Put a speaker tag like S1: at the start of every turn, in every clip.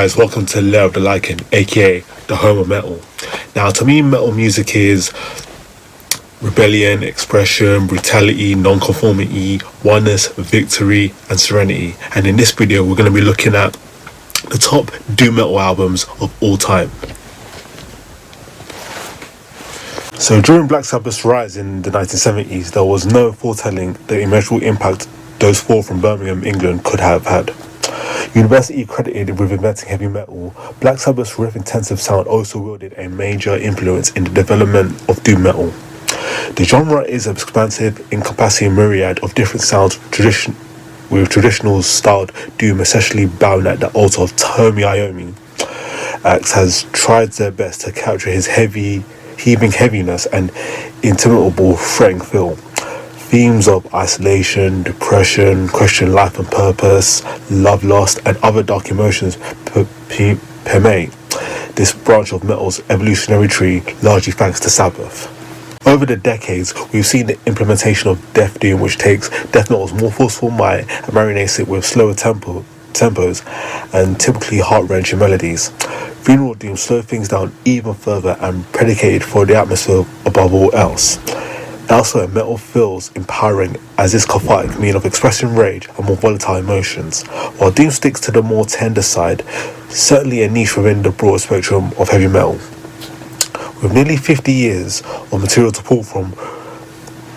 S1: guys, welcome to Lair of the Lycan, aka the home of metal. Now, to me, metal music is rebellion, expression, brutality, nonconformity, oneness, victory, and serenity. And in this video, we're going to be looking at the top doom metal albums of all time. So during Black Sabbath's rise in the 1970s, there was no foretelling the immeasurable impact those four from Birmingham, England could have had. University credited with inventing heavy metal, Black Sabbath's riff-intensive sound also wielded a major influence in the development of doom metal. The genre is expansive, encompassing a myriad of different sounds, with traditional styled doom essentially bound at the altar of Tommy Iommi. Acts has tried their best to capture his heaving heaviness and intimidable threatening feel. Themes of isolation, depression, questioning life and purpose, love lost, and other dark emotions permeate this branch of metal's evolutionary tree, largely thanks to Sabbath. Over the decades, we've seen the implementation of death doom, which takes death metal's more forceful might and marinates it with slower tempos and typically heart-wrenching melodies. Funeral doom slowed things down even further and predicated for the atmosphere above all else. Elsewhere, metal feels empowering as its cathartic means of expressing rage and more volatile emotions, while doom sticks to the more tender side, certainly a niche within the broad spectrum of heavy metal. With nearly 50 years of material to pull from,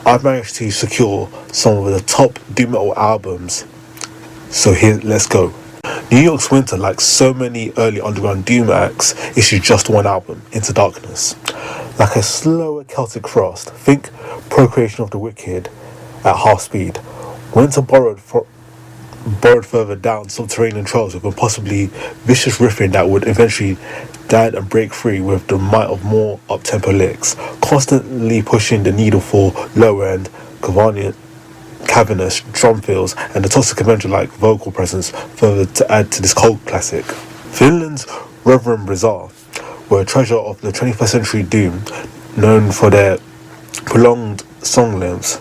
S1: I've managed to secure some of the top doom metal albums, so here, let's go. New York's Winter, like so many early underground doom acts, issued just one album, Into Darkness. Like a slower Celtic frost, think Procreation of the Wicked at half speed. Winter borrowed further down subterranean trails with impossibly vicious riffing that would eventually dance and break free with the might of more up-tempo licks, constantly pushing the needle for lower-end cavernous drum fills and the toxic Avenger-like vocal presence further to add to this cult classic. Finland's Reverend Bizarre were a treasure of the 21st century doom, known for their prolonged song lengths,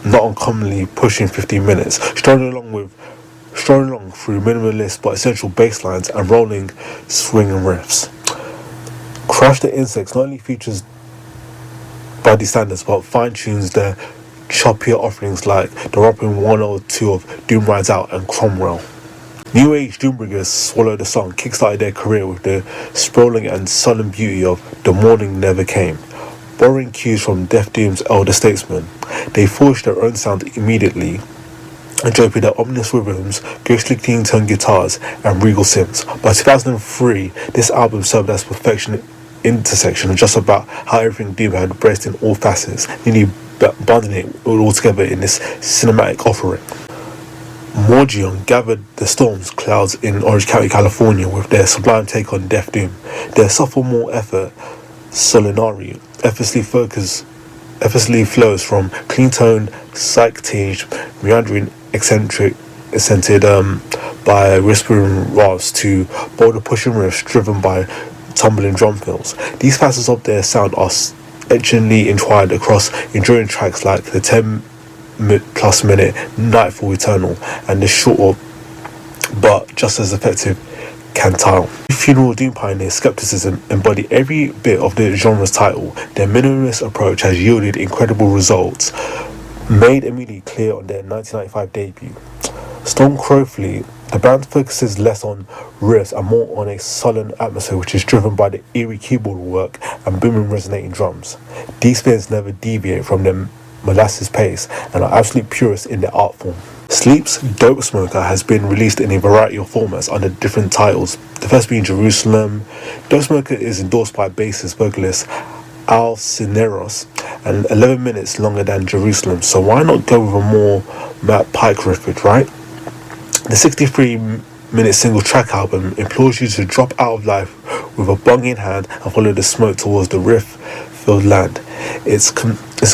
S1: not uncommonly pushing 15 minutes, strolling along through minimalist but essential bass lines and rolling swinging riffs. Crush the Insects not only features body standards but fine-tunes their choppier offerings like the romping 102 of Doom Rides Out and Cromwell. New Age Doombringers Swallow the Song kickstarted their career with the sprawling and sullen beauty of The Morning Never Came. Borrowing cues from Death Doom's elder statesmen, they forged their own sound immediately and draped their ominous rhythms, ghostly clean-toned guitars, and regal synths. By 2003, this album served as perfection intersection of just about how everything Doom had embraced in all facets, nearly bundling it all together in this cinematic offering. Morgion gathered the storm clouds in Orange County, California with their sublime take on Death Doom. Their sophomore effort, Solinari, effortlessly flows from clean-toned, psych-tinged, meandering, accented by whispering raws to bolder pushing riffs driven by tumbling drum fills. These facets of their sound are etchingly entwined across enduring tracks like the 10-plus minute Nightfall Eternal and the shorter but just as effective Cantile. Funeral doom pioneer Skepticism embody every bit of the genre's title. Their minimalist approach has yielded incredible results, made immediately clear on their 1995 debut. Stone Crowley, the band focuses less on riffs and more on a sullen atmosphere which is driven by the eerie keyboard work and booming resonating drums. These spins never deviate from their molasses pace and are absolute purists in their art form. Sleep's Dope Smoker has been released in a variety of formats under different titles, the first being Jerusalem. Dope Smoker is endorsed by bassist vocalist Al Cineros and 11 minutes longer than Jerusalem, so why not go with a more Matt Pike riffage, right? The 63-minute single track album implores you to drop out of life with a bong in hand and follow the smoke towards the riff-filled land. It's a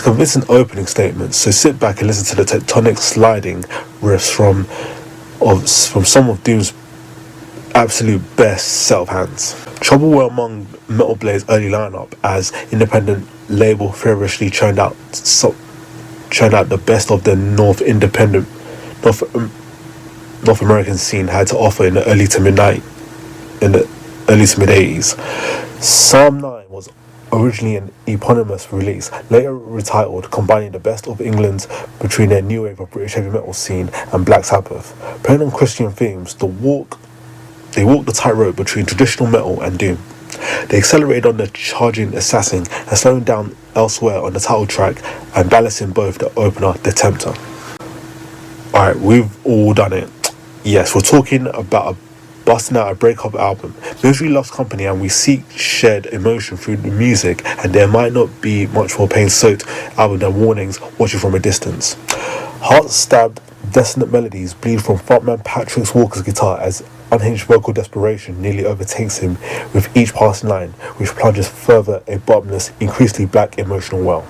S1: convincing opening statement, so sit back and listen to the tectonic sliding riffs from some of Doom's absolute best set of hands. Trouble were among Metal Blade's early lineup as independent label feverishly churned out the best of the North American scene had to offer in the early to mid in the early to mid 80s. Psalm 9 was originally an eponymous release, later retitled, combining the best of England's between their new wave of British heavy metal scene and Black Sabbath. Playing on Christian themes, they walk the tightrope between traditional metal and doom. They accelerated on the charging assassin and slowing down elsewhere on the title track and balancing both the opener, the tempter. Alright, we've all done it. Yes, we're talking about busting out a breakup album. Misery loves company and we seek shared emotion through the music, and there might not be much more pain-soaked album than Warnings watching from a distance. Heart-stabbed, dissonant melodies bleed from frontman Patrick Walker's guitar as unhinged vocal desperation nearly overtakes him with each passing line, which plunges further a bottomless, increasingly black emotional well.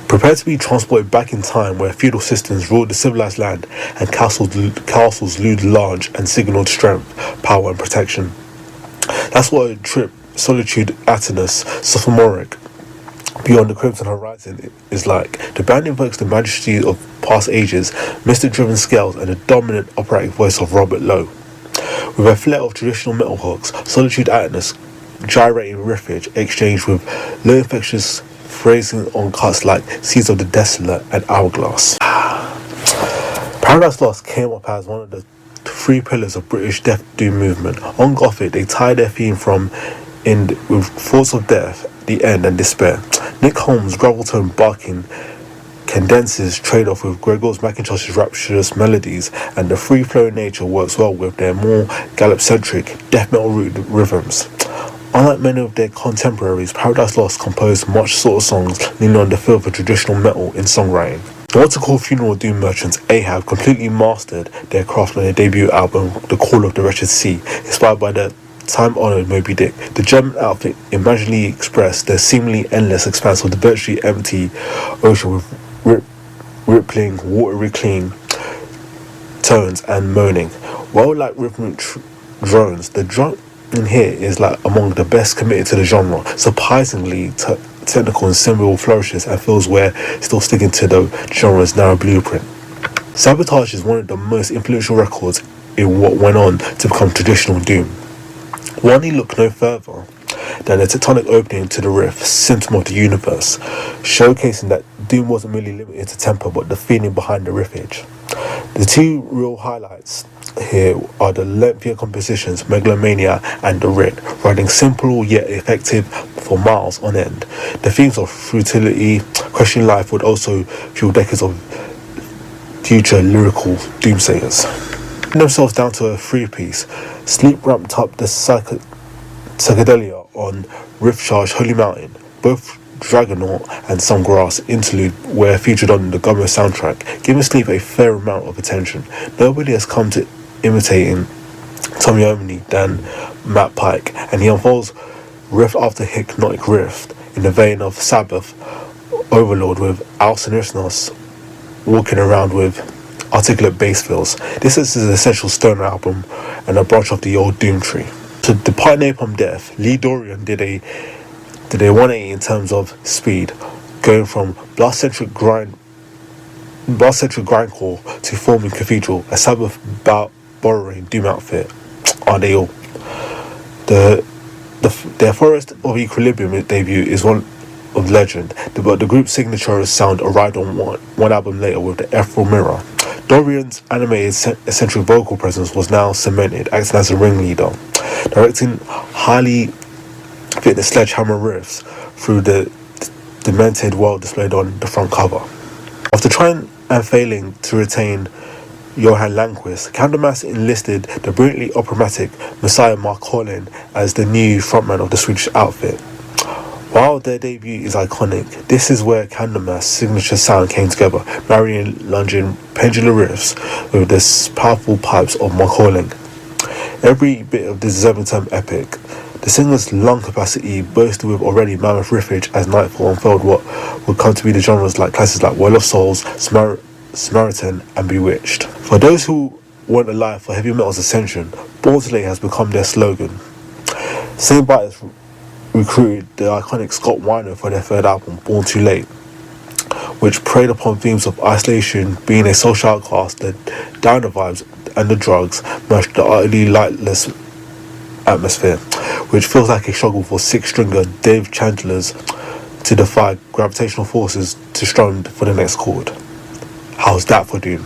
S1: Prepare to be transported back in time where feudal systems ruled the civilized land and castles loomed large and signaled strength, power and protection. That's what a trip solitude Atenus, sophomoric, beyond the crimson horizon is like. The band invokes the majesty of past ages, mystic-driven scales and the dominant operatic voice of Robert Lowe. With a flair of traditional metal hooks, Solitude Atenus gyrating riffage exchanged with low infectious phrasing on cuts like Seeds of the Desolate and Hourglass. Paradise Lost came up as one of the three pillars of British death doom movement. On Gothic, they tie their theme from in with thoughts of death, the end and despair. Nick Holmes' gravel tone barking condenses trade-off with Gregor McIntosh's rapturous melodies, and the free-flowing nature works well with their more gallop-centric, death metal-rooted rhythms. Unlike many of their contemporaries, Paradise Lost composed much sort of songs leaning on the feel of traditional metal in songwriting. What to call funeral doom merchants, Ahab completely mastered their craft on their debut album, The Call of the Wretched Sea, inspired by the time-honoured Moby Dick. The German outfit imaginally expressed the seemingly endless expanse of the virtually empty ocean with rippling, watery clean tones and moaning. While like rhythmic drones, the drum in here is like among the best committed to the genre, surprisingly technical and cymbal flourishes and feels we're still sticking to the genre's narrow blueprint. Sabotage is one of the most influential records in what went on to become traditional doom. One need look no further than a tectonic opening to the riff, symptom of the universe, showcasing that doom wasn't merely limited to tempo but the feeling behind the riffage. The two real highlights here are the lengthier compositions Megalomania and The Writ, writing simple yet effective for miles on end. The themes of futility, questioning life would also fuel decades of future lyrical doomsayers. Themselves down to a three-piece, Sleep ramped up the psychedelia on riff charged Holy Mountain. Both Dragonaut and Some Grass interlude were featured on the Gummo soundtrack, giving Sleep a fair amount of attention. Nobody has come to imitating Tommy Iommi than Matt Pike, and he unfolds riff after hypnotic riff in the vein of Sabbath Overlord, with Al Sinistros walking around with articulate bass fills. This is an essential stoner album and a branch of the old Doom tree. To depart Napalm Death, Lee Dorian did a 180 in terms of speed, going from blast-centric grindcore to forming Cathedral, a Sabbath borrowing doom outfit. Are they all? Their Forest of Equilibrium debut is one of legend, but the group's signature sound arrived on one album later with the Ethereal Mirror. Dorian's animated eccentric vocal presence was now cemented, acting as a ringleader, directing highly fitness sledgehammer riffs through the demented world displayed on the front cover. After trying and failing to retain Johan Landquist, Candlemass enlisted the brilliantly operatic Messiah Mark Collin as the new frontman of the Swedish outfit. While their debut is iconic, this is where Candlemass' signature sound came together, marrying lunging pendular riffs with the powerful pipes of Mark Collin. Every bit of this deserving term epic. The singer's lung capacity boasted with already mammoth riffage as Nightfall unfurled what would come to be the genres like classics like Well of Souls, Samaritan and Bewitched. For those who want a life for heavy metal's ascension, Born Too Late has become their slogan. Same Biters recruited the iconic Scott Weiner for their third album, Born Too Late, which preyed upon themes of isolation, being a social outcast, the downer vibes and the drugs, merged the utterly lightless atmosphere, which feels like a struggle for six-stringer Dave Chandler's to defy gravitational forces to strum for the next chord. How's that for Doom?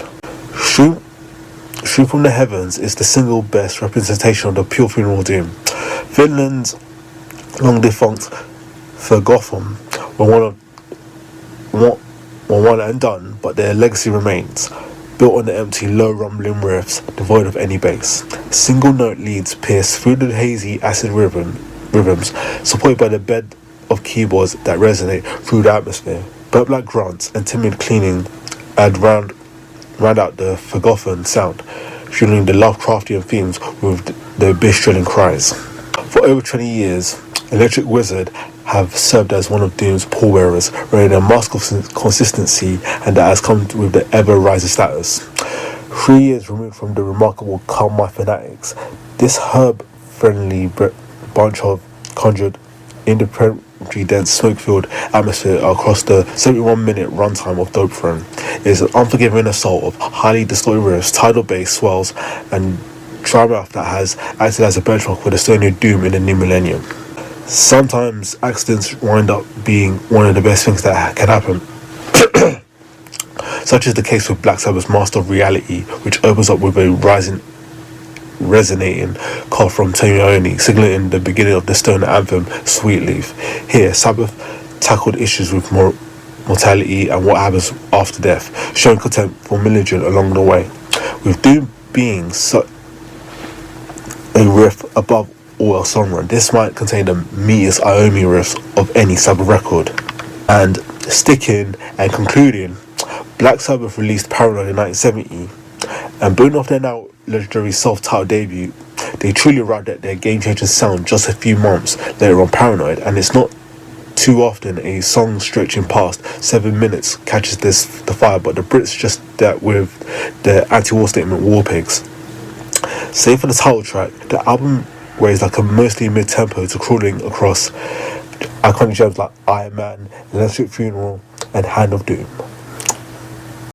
S1: Stream from the Heavens is the single best representation of the pure funeral doom. Finland's long defunct Forgotten were one and done, but their legacy remains, built on the empty, low rumbling riffs devoid of any bass. Single note leads pierce through the hazy acid rhythms, supported by the bed of keyboards that resonate through the atmosphere. Bird-like grunts and timid cleaning add round out the Forgotten sound, fueling the Lovecraftian themes with the abyss-drilling cries. For over 20 years, Electric Wizard have served as one of Doom's pallbearers, wearing a mask of consistency, and that has come with the ever-rising status. 3 years removed from the remarkable Calm My Fanatics, this herb-friendly bunch of conjured independently dense smoke-filled atmosphere across the 71-minute runtime of Dope Throne is an unforgiving assault of highly distorted riffs, tidal bass swells, and dry mouth that has acted as a benchmark for the story of Doom in the new millennium. Sometimes accidents wind up being one of the best things that can happen. Such is the case with Black Sabbath's Master of Reality, which opens up with a resonating call from Tony Iommi, signaling the beginning of the stoner anthem Sweet Leaf. Here, Sabbath tackled issues with mortality and what happens after death, showing contempt for religion along the way. With Doom being such a riff above all else genre, this might contain the meatiest Iommi riffs of any Sabbath record. And sticking and concluding, Black Sabbath released Paranoid in 1970, and building off their now legendary self-titled debut, they truly arrived at their game-changing sound just a few months later on Paranoid, and it's not too often a song stretching past 7 minutes catches the fire, but the Brits just that with their anti-war statement War Pigs. Save for the title track, the album weighs like a mostly mid-tempo to crawling across iconic gems like Iron Man, Electric Funeral, and Hand of Doom.